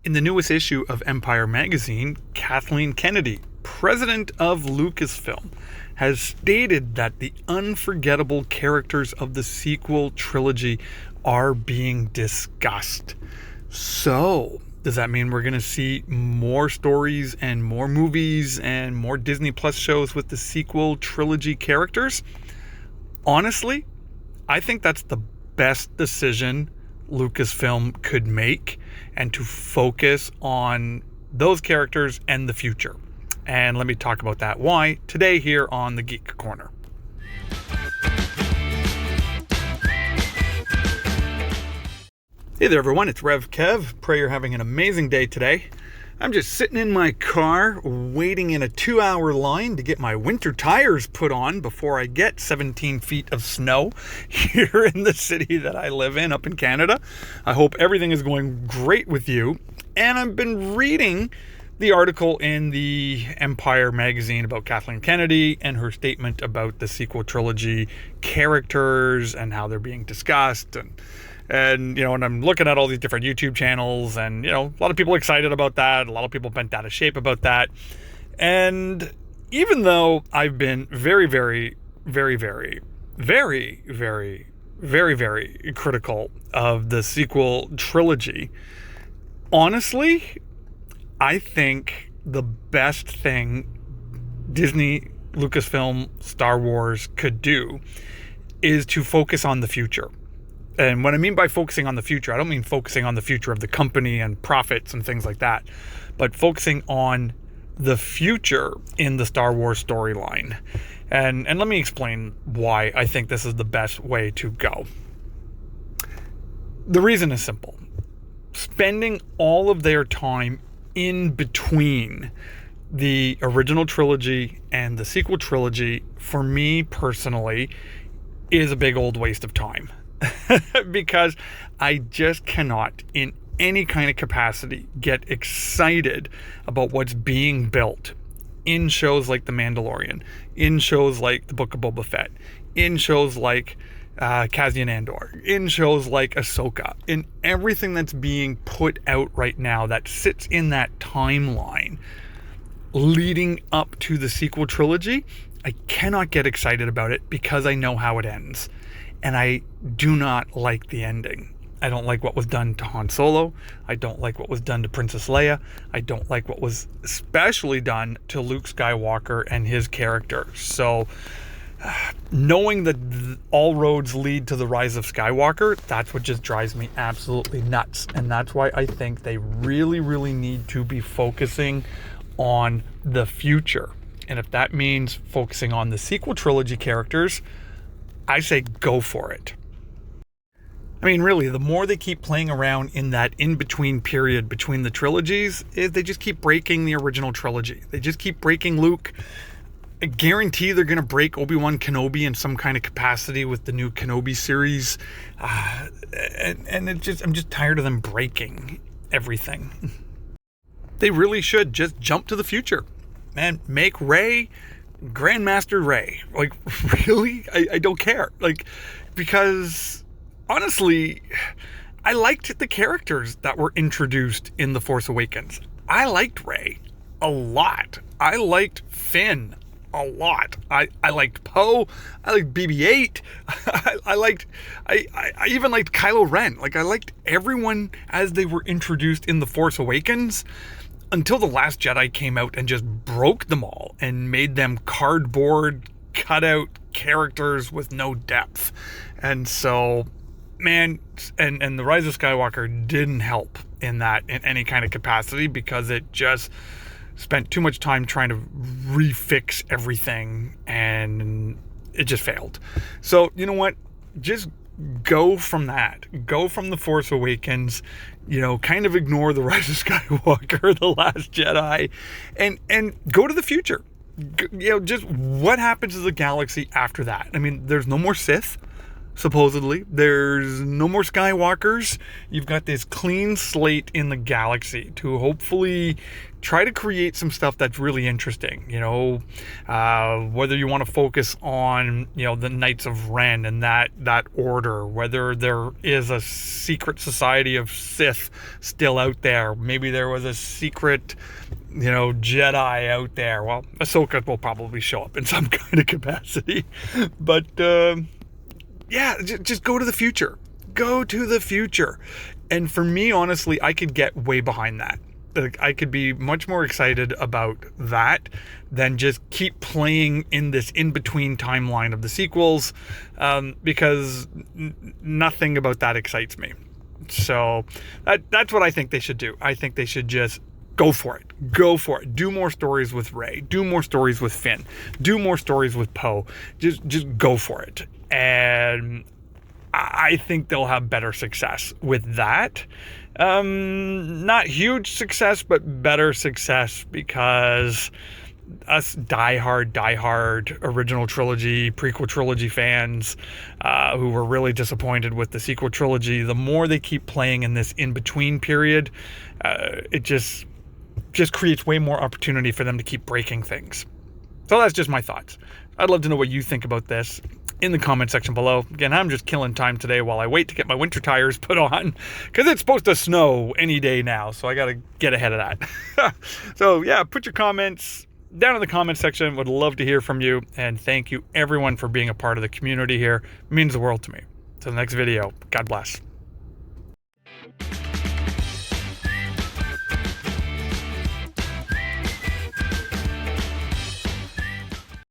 In the newest issue of Empire magazine, Kathleen Kennedy, president of Lucasfilm, has stated that the unforgettable characters of the sequel trilogy are being discussed. So, does that mean we're going to see more stories and more movies and more Disney Plus shows with the sequel trilogy characters? Honestly, I think that's the best decision Lucasfilm could make, and to focus on those characters and the future. And let me talk about that why today here on the Geek Corner. Hey there everyone, it's Rev Kev. Pray you're having an amazing day today. I'm just sitting in my car waiting in a 2-hour line to get my winter tires put on before I get 17 feet of snow here in the city that I live in up in Canada. I hope everything is going great with you. And I've been reading the article in the Empire magazine about Kathleen Kennedy and her statement about the sequel trilogy characters and how they're being discussed. And I'm looking at all these different YouTube channels, and, a lot of people excited about that. A lot of people bent out of shape about that. And even though I've been very, very, very, very, very, very, very, very critical of the sequel trilogy, honestly, I think the best thing Disney, Lucasfilm, Star Wars could do is to focus on the future. And what I mean by focusing on the future, I don't mean focusing on the future of the company and profits and things like that, but focusing on the future in the Star Wars storyline. And let me explain why I think this is the best way to go. The reason is simple. Spending all of their time in between the original trilogy and the sequel trilogy, for me personally, is a big old waste of time. Because I just cannot, in any kind of capacity, get excited about what's being built in shows like The Mandalorian, in shows like The Book of Boba Fett, in shows like Cassian Andor, in shows like Ahsoka, in everything that's being put out right now that sits in that timeline leading up to the sequel trilogy. I cannot get excited about it because I know how it ends. And I do not like the ending. I don't like what was done to Han Solo. I don't like what was done to Princess Leia. I don't like what was especially done to Luke Skywalker and his character. So, knowing that all roads lead to the rise of Skywalker, that's what just drives me absolutely nuts. And that's why I think they really, really need to be focusing on the future. And if that means focusing on the sequel trilogy characters, I say go for it. I mean, really, the more they keep playing around in that in-between period between the trilogies, they just keep breaking the original trilogy. They just keep breaking Luke. I guarantee they're going to break Obi-Wan Kenobi in some kind of capacity with the new Kenobi series. And I'm just tired of them breaking everything. They really should just jump to the future. Man, make Rey Grandmaster Rey. Like, really? I don't care. Like, because honestly, I liked the characters that were introduced in The Force Awakens. I liked Rey a lot. I liked Finn a lot. I liked Poe. I liked BB-8. I even liked Kylo Ren. Like, I liked everyone as they were introduced in The Force Awakens, until The Last Jedi came out and just broke them all and made them cardboard cutout characters with no depth. And so, man, and The Rise of Skywalker didn't help in that in any kind of capacity, because it just spent too much time trying to refix everything and it just failed. So, you know what? Just go from that. Go from The Force Awakens, kind of ignore The Rise of Skywalker, The Last Jedi, and go to the future. Just what happens to the galaxy after that? I mean, there's no more Sith. supposedly. There's no more Skywalkers. You've got this clean slate in the galaxy to hopefully try to create some stuff that's really interesting. Whether you want to focus on, the Knights of Ren and that order, whether there is a secret society of Sith still out there. Maybe there was a secret, Jedi out there. Well, Ahsoka will probably show up in some kind of capacity. But, yeah, just go to the future. Go to the future. And for me, honestly, I could get way behind that. I could be much more excited about that than just keep playing in this in-between timeline of the sequels, because nothing about that excites me. So that's what I think they should do. I think they should just go for it. Go for it. Do more stories with Rey. Do more stories with Finn. Do more stories with Poe. Just go for it. And I think they'll have better success with that. Not huge success, but better success, because us diehard original trilogy, prequel trilogy fans, who were really disappointed with the sequel trilogy, the more they keep playing in this in-between period, it just creates way more opportunity for them to keep breaking things. So that's just my thoughts. I'd love to know what you think about this in the comment section below. Again, I'm just killing time today while I wait to get my winter tires put on, because it's supposed to snow any day now, so I got to get ahead of that. So yeah, put your comments down in the comment section. Would love to hear from you, and thank you everyone for being a part of the community here. It means the world to me. Till the next video, God bless.